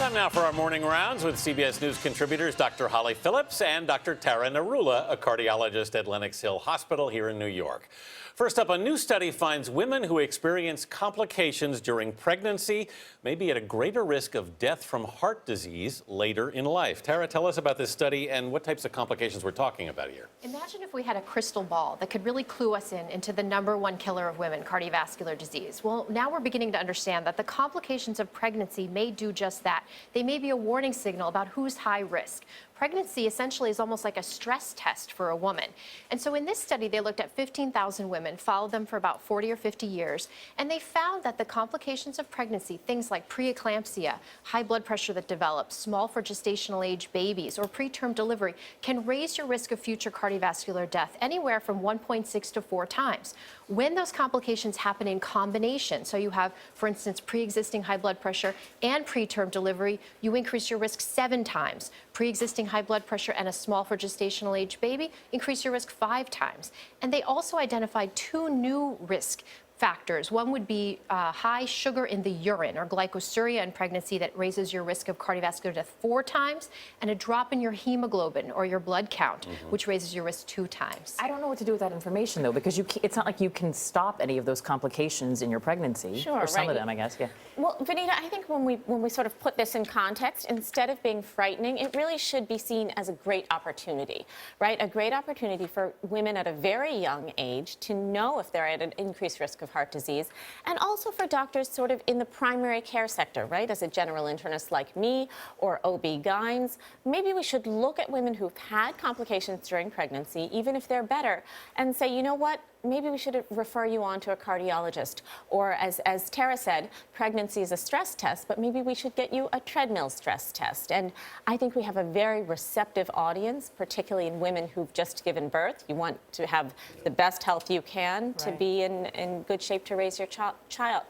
Time now for our morning rounds with CBS News contributors Dr. Holly Phillips and Dr. Tara Narula, a cardiologist at Lenox Hill Hospital here in New York. First up, a new study finds women who experience complications during pregnancy may be at a greater risk of death from heart disease later in life. Tara, tell us about this study and what types of complications we're talking about here. Imagine if we had a crystal ball that could really clue us into the #1 killer of women, cardiovascular disease. Well, now we're beginning to understand that the complications of pregnancy may do just that. They may be a warning signal about who's high risk. Pregnancy essentially is almost like a stress test for a woman. And so in this study, they looked at 15,000 women, followed them for about 40 or 50 years, and they found that the complications of pregnancy, things like preeclampsia, high blood pressure that develops, small for gestational age babies, or preterm delivery, can raise your risk of future cardiovascular death anywhere from 1.6 to 4 times. When those complications happen in combination, so you have, for instance, pre-existing high blood pressure and preterm delivery, you increase your risk 7 times. Pre-existing high blood pressure and a small for gestational age baby increase your risk 5 times. And they also identified 2 new risk factors. One would be high sugar in the urine, or glycosuria in pregnancy, that raises your risk of cardiovascular death 4 times, and a drop in your hemoglobin or your blood count, which raises your risk 2 times. I don't know what to do with that information, though, because it's not like you can stop any of those complications in your pregnancy. Sure, or some right. of them, I guess. Yeah. Well, Vanita, I think when we sort of put this in context, instead of being frightening, it really should be seen as a great opportunity, right? A great opportunity for women at a very young age to know if they're at an increased risk of heart disease, and also for doctors sort of in the primary care sector, right? As a general internist like me or OB-GYNs, maybe we should look at women who've had complications during pregnancy, even if they're better, and say, you know what? Maybe we should refer you on to a cardiologist. Or as Tara said, pregnancy is a stress test, but maybe we should get you a treadmill stress test. And I think we have a very receptive audience, particularly in women who've just given birth. You want to have the best health you can to be in good shape to raise your child,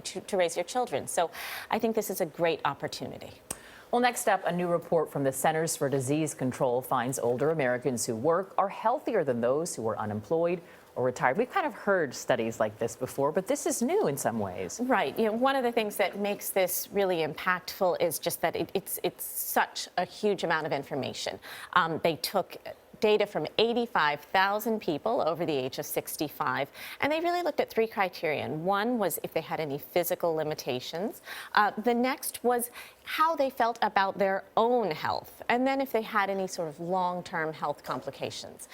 to raise your children. So I think this is a great opportunity. Well, next up, a new report from the Centers for Disease Control finds older Americans who work are healthier than those who are unemployed or retired. We've kind of heard studies like this before, but this is new in some ways. Right. One of the things that makes this really impactful is just that it's such a huge amount of information. They took data from 85,000 people over the age of 65, and they really looked at 3 criteria. One was if they had any physical limitations. The next was how they felt about their own health, and then if they had any sort of long-term health complications.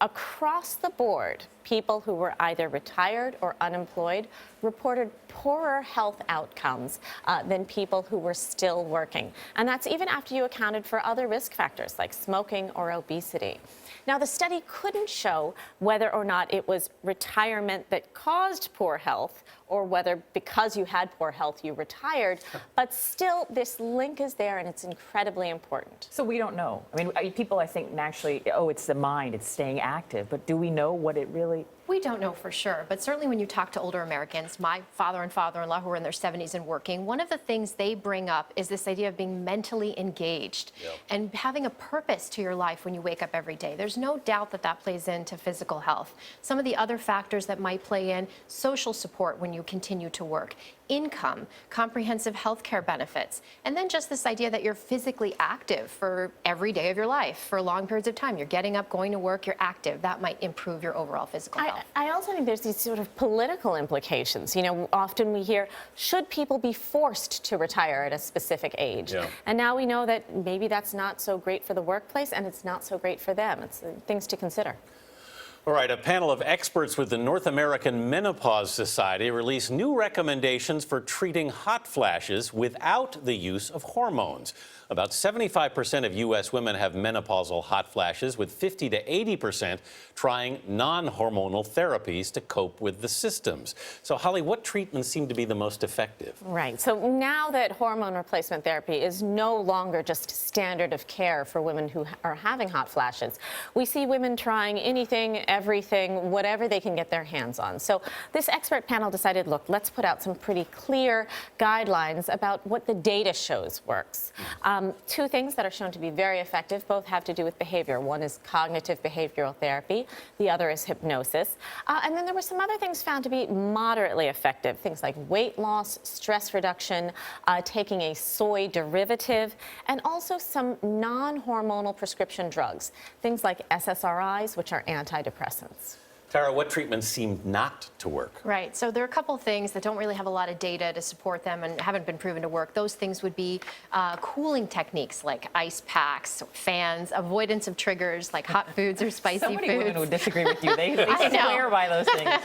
Across the board, people who were either retired or unemployed reported poorer health outcomes than people who were still working. And that's even after you accounted for other risk factors like smoking or obesity. Now, the study couldn't show whether or not it was retirement that caused poor health or whether because you had poor health you retired, but still this link is there and it's incredibly important. So we don't know. I mean, people, I think, naturally, oh, it's the mind, it's staying active, but do we know what it really... We don't know for sure, but certainly when you talk to older Americans, my father and father-in-law who are in their 70s and working, one of the things they bring up is this idea of being mentally engaged and having a purpose to your life when you wake up every day. There's no doubt that that plays into physical health. Some of the other factors that might play in: social support when you continue to work, income, comprehensive health care benefits, and then just this idea that you're physically active for every day of your life for long periods of time. You're getting up, going to work, you're active. That might improve your overall physical health. I also think there's these sort of political implications. Often we hear, should people be forced to retire at a specific age? And now we know that maybe that's not so great for the workplace and it's not so great for them. It's things to consider. All right, a panel of experts with the North American Menopause Society released new recommendations for treating hot flashes without the use of hormones. About 75% of U.S. women have menopausal hot flashes, with 50 to 80% trying non-hormonal therapies to cope with the symptoms. So, Holly, what treatments seem to be the most effective? Right. So now that hormone replacement therapy is no longer just standard of care for women who are having hot flashes, we see women trying anything everything, whatever they can get their hands on. So this expert panel decided, look, let's put out some pretty clear guidelines about what the data shows works. Two things that are shown to be very effective, both have to do with behavior. One is cognitive behavioral therapy, the other is hypnosis. And then there were some other things found to be moderately effective, things like weight loss, stress reduction, taking a soy derivative, and also some non-hormonal prescription drugs, things like SSRIs, which are antidepressants. Tara, what treatments seemed not to work? Right. So there are a couple things that don't really have a lot of data to support them and haven't been proven to work. Those things would be cooling techniques like ice packs, fans, avoidance of triggers like hot foods or spicy So many foods. women would disagree with you. They I know. swear by those things.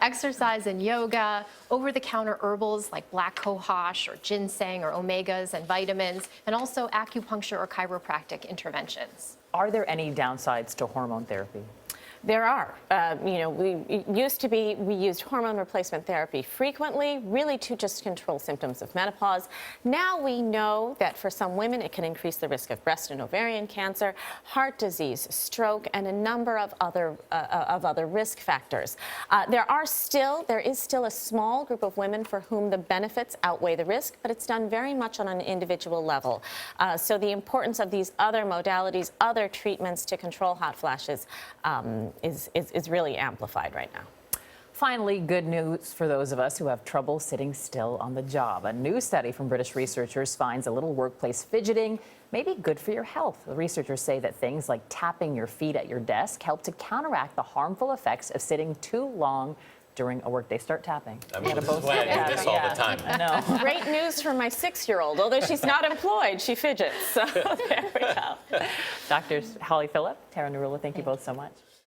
Exercise and yoga, over-the-counter herbals like black cohosh or ginseng or omegas and vitamins, and also acupuncture or chiropractic interventions. Are there any downsides to hormone therapy? There are. We used hormone replacement therapy frequently, really to just control symptoms of menopause. Now we know that for some women, it can increase the risk of breast and ovarian cancer, heart disease, stroke, and a number of other risk factors. There is still a small group of women for whom the benefits outweigh the risk, but it's done very much on an individual level. So the importance of these other modalities, other treatments to control hot flashes, is really amplified right now. Finally, good news for those of us who have trouble sitting still on the job. A new study from British researchers finds a little workplace fidgeting may be good for your health. The researchers say that things like tapping your feet at your desk help to counteract the harmful effects of sitting too long during a workday. Start tapping. I mean, this is why I do this all the time. I know. Great news for my 6-year-old. Although she's not employed, she fidgets. So there we go. Doctors Holly Phillip, Tara Narula, thank you both so much.